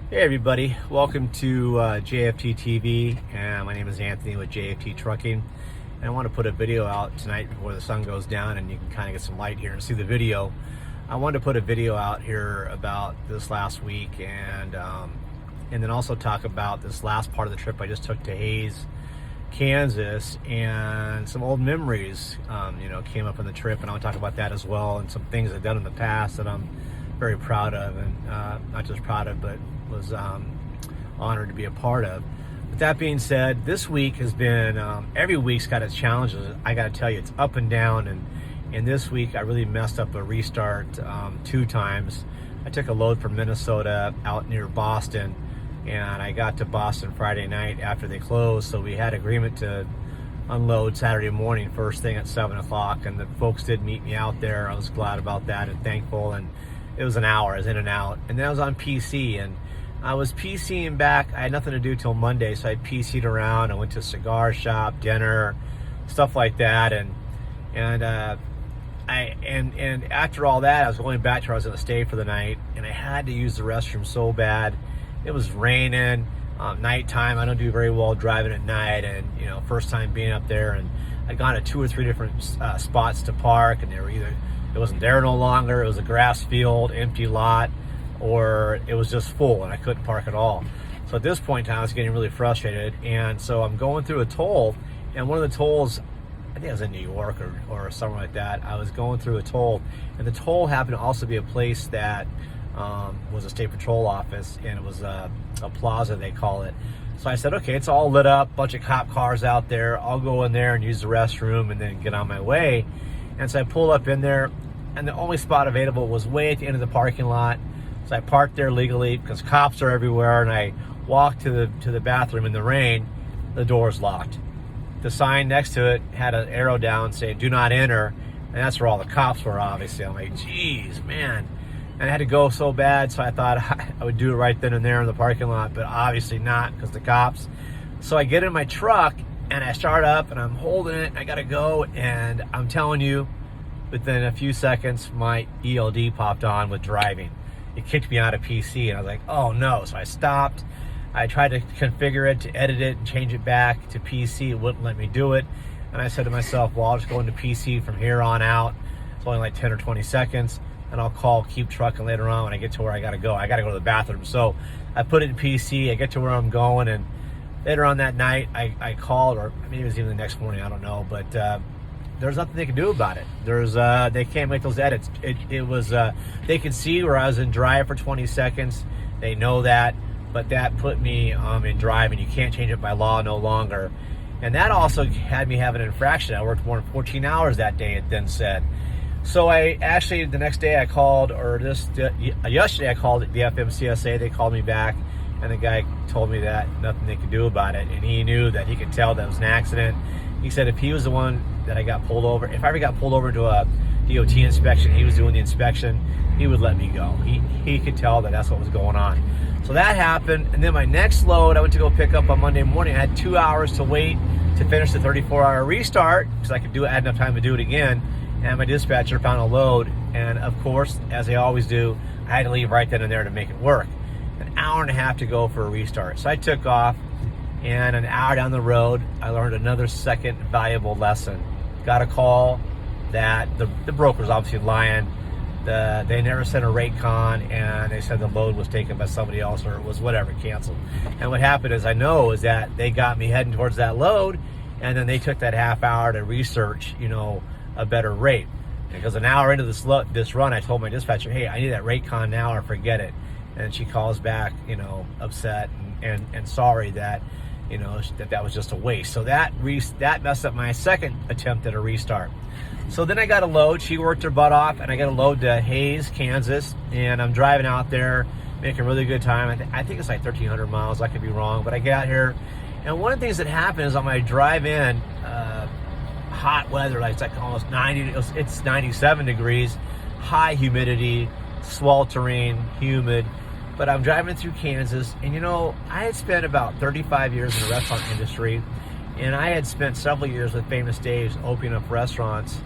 Hey everybody, welcome to JFT TV, and my name is Anthony with JFT Trucking, and I want to put a video out tonight before the sun goes down and you can kind of get some light here and see the video. I wanted to put a video out here about this last week and then also talk about this last part of the trip I just took to Hays, Kansas, and some old memories came up on the trip, and I'll talk about that as well, and some things I've done in the past that I'm very proud of, and not just proud of, but was honored to be a part of. With that being said, this week has been, every week's got its challenges. I got to tell you, it's up and down, and this week I really messed up a restart 2 times. I took a load from Minnesota out near Boston, and I got to Boston Friday night after they closed, so we had agreement to unload Saturday morning first thing at 7 o'clock, and the folks did meet me out there. I was glad about that and thankful, and it was an hour, I was in and out, and then I was on PC, and I was PCing back. I had nothing to do till Monday, so I PC'd around. I went to a cigar shop, dinner, stuff like that, and after all that, I was going back to where I was going to stay for the night, and I had to use the restroom so bad. It was raining, nighttime. I don't do very well driving at night, and first time being up there, and I'd gone to 2 or 3 different spots to park, and they were either it wasn't there no longer, it was a grass field, empty lot, or it was just full and I couldn't park at all. So at this point in time, I was getting really frustrated, and so I'm going through a toll, and one of the tolls, I think I was in New York or somewhere like that. I was going through a toll, and the toll happened to also be a place that was a state patrol office, and it was a plaza, they call it. So I said, okay, it's all lit up, bunch of cop cars out there, I'll go in there and use the restroom and then get on my way. And so I pulled up in there, and the only spot available was way at the end of the parking lot. So I parked there legally because cops are everywhere, and I walked to the bathroom in the rain. The door's locked. The sign next to it had an arrow down saying "Do not enter," and that's where all the cops were, obviously. I'm like, geez, man. And I had to go so bad, so I thought I would do it right then and there in the parking lot, but obviously not because the cops. So I get in my truck, and I start up, and I'm holding it, I gotta go, and I'm telling you, within a few seconds, my ELD popped on with driving. It kicked me out of PC, and I was like, oh no. So I stopped. I tried to configure it, to edit it, and change it back to PC. It wouldn't let me do it. And I said to myself, well, I'll just go into PC from here on out. It's only like 10 or 20 seconds, and I'll call Keep Trucking later on when I get to where I gotta go. I gotta go to the bathroom. So I put it in PC, I get to where I'm going, and later on that night, I called, or maybe it was even the next morning, I don't know, but there's nothing they can do about it. They can't make those edits. It was, they could see where I was in drive for 20 seconds. They know that, but that put me in drive, and you can't change it by law no longer. And that also had me have an infraction. I worked more than 14 hours that day, it then said. So I actually, the next day I called, yesterday I called the FMCSA. They called me back, and the guy told me that nothing they could do about it, and he knew that he could tell that it was an accident. He said if he was the one that I got pulled over, if I ever got pulled over into a DOT inspection, he was doing the inspection, he would let me go. He could tell that that's what was going on. So that happened, and then my next load I went to go pick up on Monday morning. I had 2 hours to wait to finish the 34-hour restart because I could add enough time to do it again, and my dispatcher found a load, and of course, as they always do, I had to leave right then and there to make it work. An hour and a half to go for a restart. So I took off, and an hour down the road, I learned another second valuable lesson. Got a call that the broker's obviously lying. They never sent a rate con, and they said the load was taken by somebody else, or it was whatever, canceled. And what happened is that they got me heading towards that load, and then they took that half hour to research, a better rate. Because an hour into this run, I told my dispatcher, hey, I need that rate con now or forget it. And she calls back, upset and sorry that, that was just a waste. So that messed up my second attempt at a restart. So then I got a load. She worked her butt off, and I got a load to Hays, Kansas, and I'm driving out there, making really good time. I think it's like 1,300 miles. I could be wrong, but I got here, and one of the things that happened is on my drive in, hot weather, like it's like almost 90. It's 97 degrees, high humidity, sweltering, humid. But I'm driving through Kansas, and I had spent about 35 years in the restaurant industry, and I had spent several years with Famous Dave's opening up restaurants,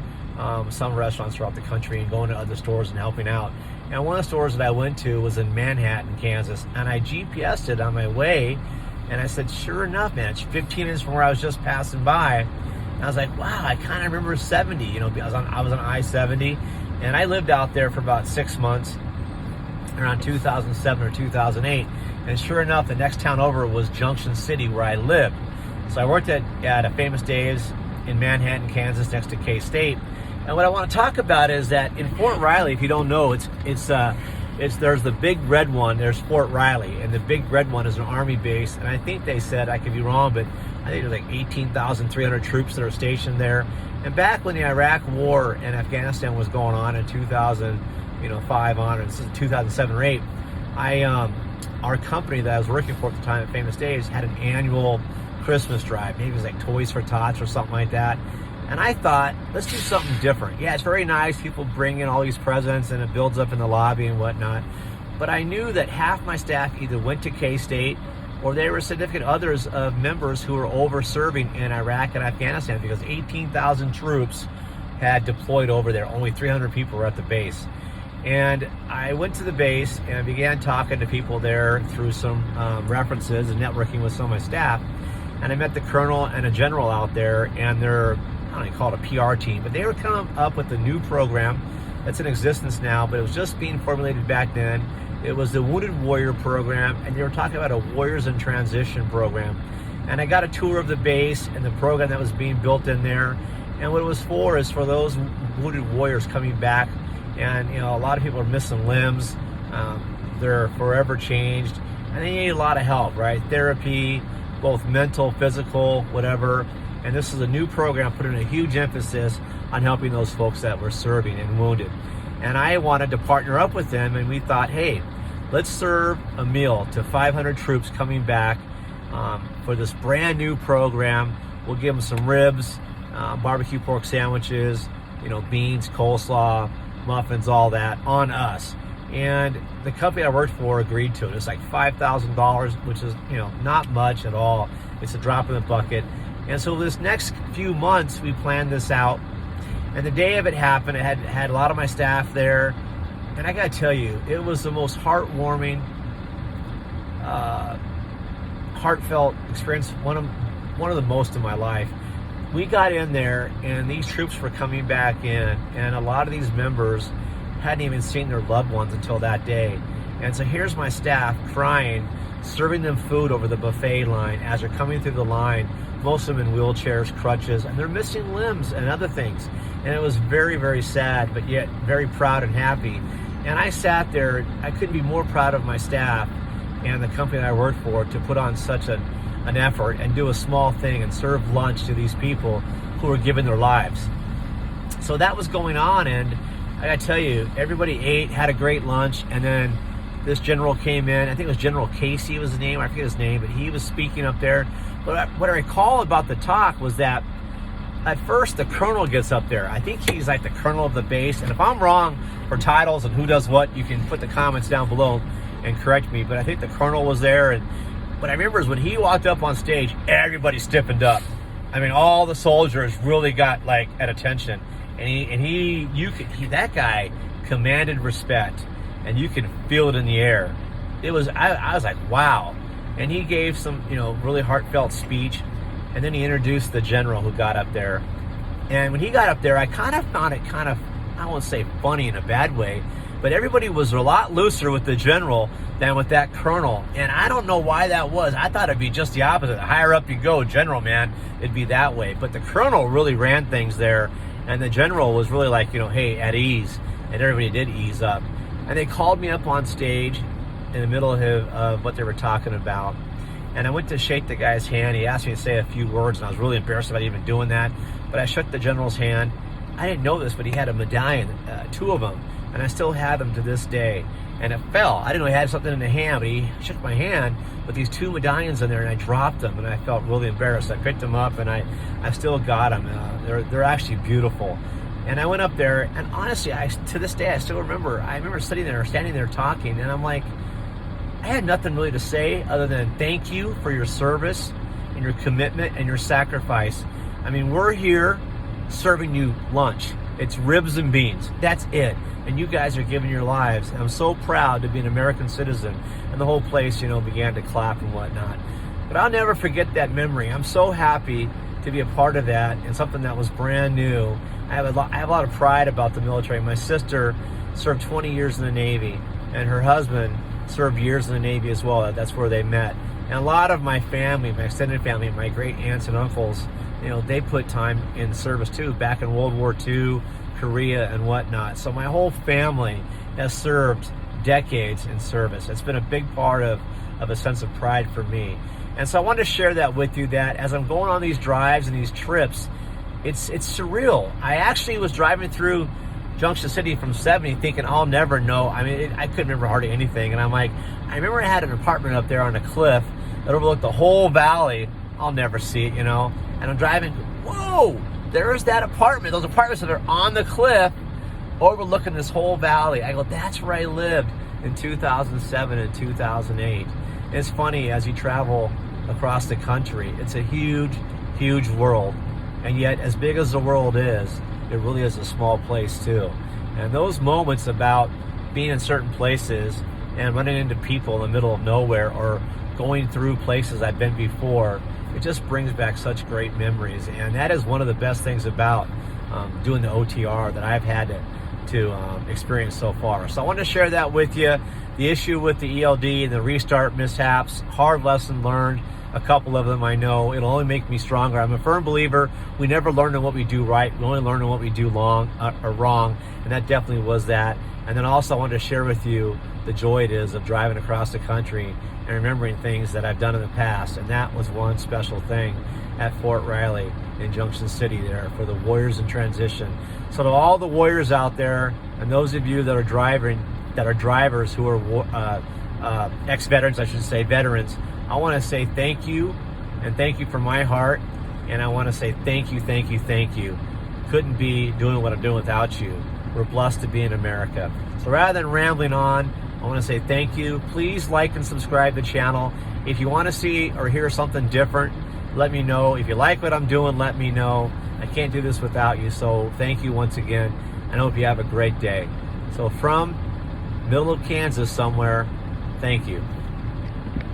some restaurants throughout the country, and going to other stores and helping out. And one of the stores that I went to was in Manhattan, Kansas, and I GPSed it on my way, and I said, sure enough, man, it's 15 minutes from where I was just passing by. And I was like, wow, I kind of remember 70. You know, I was on I-70, and I lived out there for about 6 months, around 2007 or 2008. And sure enough, the next town over was Junction City, where I lived. So I worked at a Famous Dave's in Manhattan, Kansas, next to K-State. And what I want to talk about is that in Fort Riley, if you don't know, there's the big red one. There's Fort Riley, and the big red one is an Army base. And I think they said, I could be wrong, but I think there's like 18,300 troops that are stationed there. And back when the Iraq War and Afghanistan was going on in 2005 on, and this is 2007 or 8, our company that I was working for at the time at Famous Dave's had an annual Christmas drive. Maybe it was like Toys for Tots or something like that. And I thought, let's do something different. Yeah, it's very nice. People bring in all these presents and it builds up in the lobby and whatnot. But I knew that half my staff either went to K-State or they were significant others of members who were over serving in Iraq and Afghanistan, because 18,000 troops had deployed over there. Only 300 people were at the base. And I went to the base and I began talking to people there through some references and networking with some of my staff. And I met the colonel and a general out there, and they're, I don't know, call it a PR team, but they were coming up with a new program that's in existence now, but it was just being formulated back then. It was the Wounded Warrior program, and they were talking about a Warriors in Transition program. And I got a tour of the base and the program that was being built in there. And what it was for is for those wounded warriors coming back, and you know, a lot of people are missing limbs. They're forever changed, and they need a lot of help, right? Therapy, both mental, physical, whatever. And this is a new program putting a huge emphasis on helping those folks that were serving and wounded. And I wanted to partner up with them, and we thought, hey, let's serve a meal to 500 troops coming back for this brand new program. We'll give them some ribs, barbecue pork sandwiches, you know, beans, coleslaw, muffins, all that on us. And the company I worked for agreed to it. It's like $5,000, which is, you know, not much at all. It's a drop in the bucket. And so this next few months, we planned this out. And the day of it happened, I had a lot of my staff there. And I got to tell you, it was the most heartwarming, heartfelt experience, one of the most in my life. We got in there, and these troops were coming back in, and a lot of these members hadn't even seen their loved ones until that day. And so here's my staff crying, serving them food over the buffet line as they're coming through the line, most of them in wheelchairs, crutches, and they're missing limbs and other things. And it was very, very sad, but yet very proud and happy. And I sat there, I couldn't be more proud of my staff and the company that I worked for to put on such an effort and do a small thing and serve lunch to these people who were giving their lives. So that was going on, and I gotta tell you, everybody ate, had a great lunch, and then this general came in. I think it was General Casey was his name, I forget his name, but he was speaking up there. But what I recall about the talk was that at first the colonel gets up there. I think he's like the colonel of the base, and if I'm wrong for titles and who does what, you can put the comments down below and correct me, but I think the colonel was there. And what I remember is when he walked up on stage, everybody stiffened up. I mean, all the soldiers really got like at attention, and that guy commanded respect, and you can feel it in the air. It was, I was like, wow. And he gave some, you know, really heartfelt speech, and then he introduced the general who got up there. And when he got up there, I kind of found it I won't say funny in a bad way, but everybody was a lot looser with the general than with that colonel. And I don't know why that was. I thought it'd be just the opposite. The higher up you go, general, man, it'd be that way. But the colonel really ran things there, and the general was really like, you know, hey, at ease. And everybody did ease up. And they called me up on stage in the middle of what they were talking about. And I went to shake the guy's hand. He asked me to say a few words, and I was really embarrassed about even doing that. But I shook the general's hand. I didn't know this, but he had a medallion, 2 of them. And I still have them to this day. And it fell. I didn't know he had something in the hand, but he shook my hand with these 2 medallions in there, and I dropped them, and I felt really embarrassed. I picked them up, and I still got them. They're actually beautiful. And I went up there, and honestly, to this day, I still remember. I remember standing there talking, and I'm like, I had nothing really to say other than thank you for your service and your commitment and your sacrifice. I mean, we're here serving you lunch. It's ribs and beans. That's it. And you guys are giving your lives. And I'm so proud to be an American citizen. And the whole place, began to clap and whatnot. But I'll never forget that memory. I'm so happy to be a part of that and something that was brand new. I have a lot of pride about the military. My sister served 20 years in the Navy, and her husband served years in the Navy as well. That's where they met. And a lot of my family, my extended family, my great aunts and uncles, they put time in service too, back in World War II, Korea and whatnot. So my whole family has served decades in service. It's been a big part of a sense of pride for me. And so I wanted to share that with you, that as I'm going on these drives and these trips, it's surreal. I actually was driving through Junction City from 70 thinking I'll never know. I mean, I couldn't remember hardly anything. And I'm like, I remember I had an apartment up there on a cliff that overlooked the whole valley. I'll never see it, And I'm driving, whoa, there's that apartment. Those apartments that are on the cliff overlooking this whole valley. I go, that's where I lived in 2007 and 2008. It's funny, as you travel across the country, it's a huge, huge world. And yet, as big as the world is, it really is a small place too. And those moments about being in certain places and running into people in the middle of nowhere or going through places I've been before, it just brings back such great memories. And that is one of the best things about doing the OTR that I've had to experience so far. So I wanted to share that with you. The issue with the ELD and the restart mishaps, hard lesson learned. A couple of them I know. It'll only make me stronger. I'm a firm believer we never learn in what we do right. We only learn in what we do wrong. And that definitely was that. And then also I wanted to share with you the joy it is of driving across the country and remembering things that I've done in the past. And that was one special thing at Fort Riley in Junction City there for the Warriors in Transition. So to all the Warriors out there, and those of you that are drivers who are ex-veterans, I should say, veterans, I want to say thank you, and thank you from my heart. And I want to say thank you, thank you, thank you. Couldn't be doing what I'm doing without you. We're blessed to be in America. So rather than rambling on, I want to say thank you. Please like and subscribe to the channel. If you want to see or hear something different, let me know. If you like what I'm doing, let me know. I can't do this without you. So thank you once again, and I hope you have a great day. So from middle of Kansas somewhere, thank you.